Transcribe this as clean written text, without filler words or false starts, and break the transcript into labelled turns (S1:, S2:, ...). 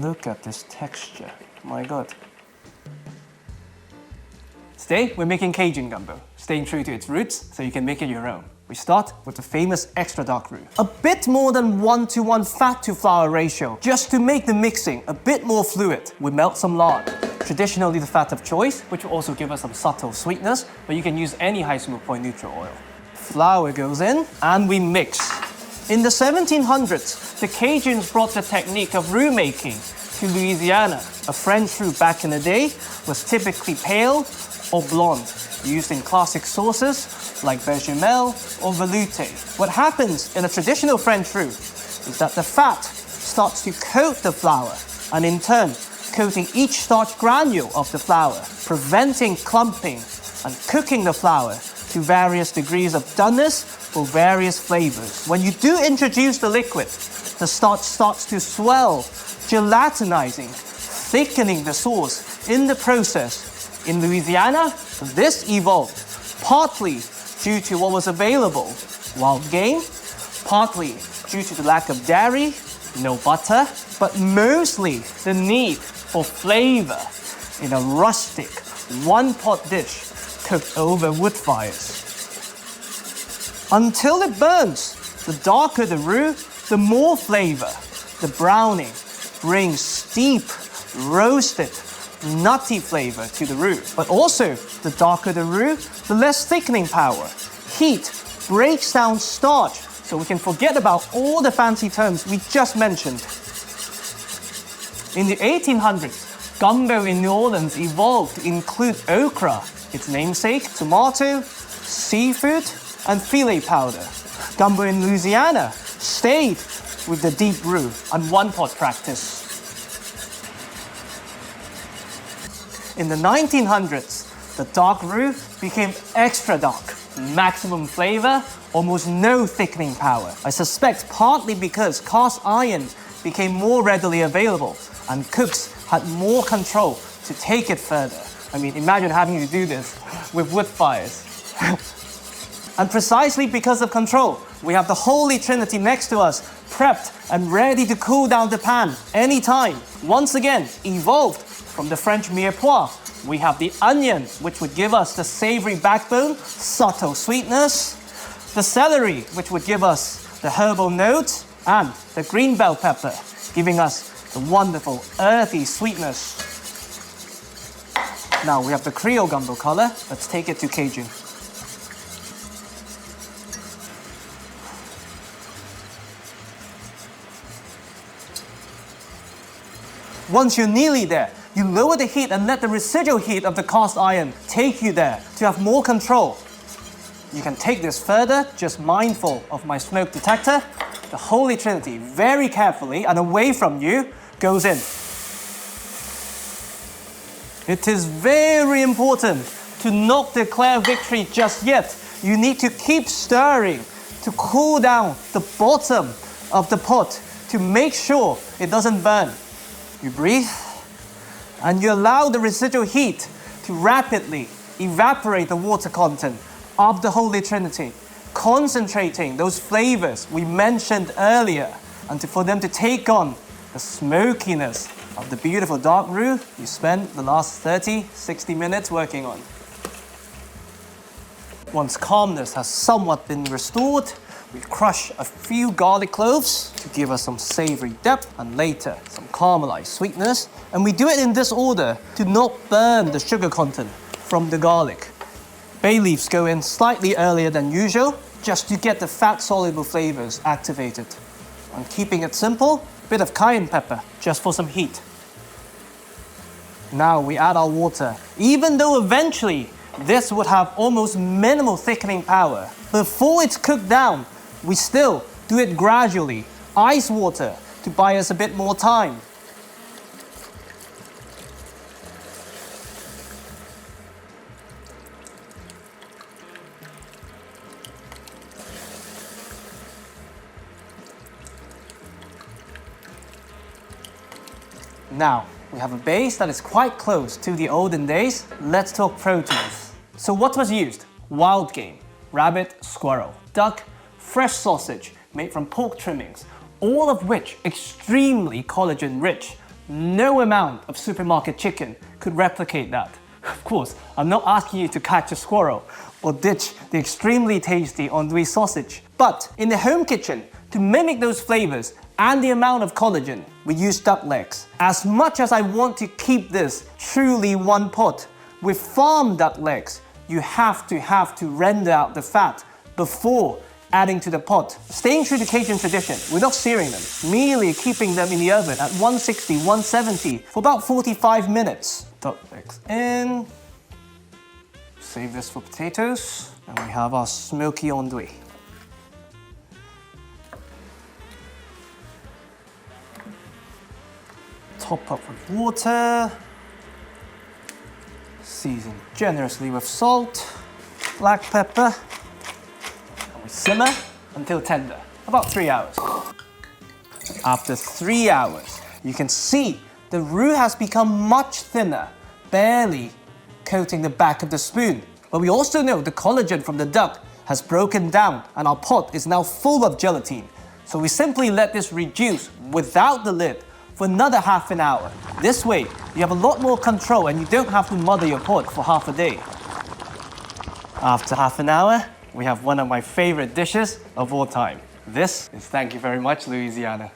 S1: Look at this texture. My God. Today, we're making Cajun Gumbo, staying true to its roots so you can make it your own. We start with the famous extra dark roux. A bit more than 1:1 fat to flour ratio, just to make the mixing a bit more fluid. We melt some lard, traditionally the fat of choice, which will also give us some subtle sweetness, but you can use any high smoke point neutral oil. Flour goes in, and we mix. In the 1700s, the Cajuns brought the technique of roux making to Louisiana. A French roux back in the day was typically pale or blonde, used in classic sauces like bechamel or velouté. What happens in a traditional French roux is that the fat starts to coat the flour, and in turn, coating each starch granule of the flour, preventing clumping and cooking the flour to various degrees of doneness for various flavors. When you do introduce the liquid, the starch starts to swell, gelatinizing, thickening the sauce. In the process, in Louisiana, this evolved partly due to what was available, wild game, partly due to the lack of dairy, no butter, but mostly the need for flavor in a rustic, one-pot dish cooked over wood fires. Until it burns. The darker the roux, the more flavor. The browning brings deep, roasted, nutty flavor to the roux. But also, the darker the roux, the less thickening power. Heat breaks down starch, so we can forget about all the fancy terms we just mentioned. In the 1800s, gumbo in New Orleans evolved to include okra, its namesake, tomato, seafood, and filet powder. Gumbo in Louisiana stayed with the deep roux and one-pot practice. In the 1900s, the dark roux became extra dark, maximum flavor, almost no thickening power. I suspect partly because cast iron became more readily available and cooks had more control to take it further. I mean, imagine having to do this with wood fires. And precisely because of control, we have the Holy Trinity next to us, prepped and ready to cool down the pan anytime. Once again, evolved from the French mirepoix. We have the onion, which would give us the savory backbone, subtle sweetness, the celery, which would give us the herbal notes, and the green bell pepper, giving us the wonderful earthy sweetness. Now we have the Creole gumbo color. Let's take it to Cajun. Once you're nearly there, you lower the heat and let the residual heat of the cast iron take you there to have more control. You can take this further, just mindful of my smoke detector. The Holy Trinity, very carefully and away from you, goes in. It is very important to not declare victory just yet. You need to keep stirring to cool down the bottom of the pot to make sure it doesn't burn. You breathe, and you allow the residual heat to rapidly evaporate the water content of the Holy Trinity, concentrating those flavors we mentioned earlier, and for them to take on the smokiness of the beautiful dark roux you spent the last 30-60 minutes working on. Once calmness has somewhat been restored, we crush a few garlic cloves to give us some savory depth and later some caramelized sweetness. And we do it in this order to not burn the sugar content from the garlic. Bay leaves go in slightly earlier than usual, just to get the fat-soluble flavors activated. And keeping it simple, a bit of cayenne pepper, just for some heat. Now we add our water. Even though eventually this would have almost minimal thickening power, before it's cooked down, we still do it gradually. Ice water to buy us a bit more time. Now, we have a base that is quite close to the olden days. Let's talk proteins. So what was used? Wild game, rabbit, squirrel, duck, fresh sausage made from pork trimmings, all of which extremely collagen rich, No amount of supermarket chicken could replicate that. Of course, I'm not asking you to catch a squirrel or ditch the extremely tasty andouille sausage. But in the home kitchen, to mimic those flavors and the amount of collagen, we use duck legs. As much as I want to keep this truly one pot, with farm duck legs, you have to render out the fat before adding to the pot. Staying true to Cajun tradition, we're not searing them, merely keeping them in the oven at 160, 170 for about 45 minutes. Duck legs in. Save this for potatoes. And we have our smoky andouille. Top up with water. Season generously with salt, black pepper. And we simmer until tender, about 3 hours. After 3 hours, you can see the roux has become much thinner, barely coating the back of the spoon. But we also know the collagen from the duck has broken down and our pot is now full of gelatin. So we simply let this reduce without the lid for another half an hour. This way, you have a lot more control and you don't have to mother your pot for half a day. After half an hour, we have one of my favorite dishes of all time. This is Thank You Very Much, Louisiana.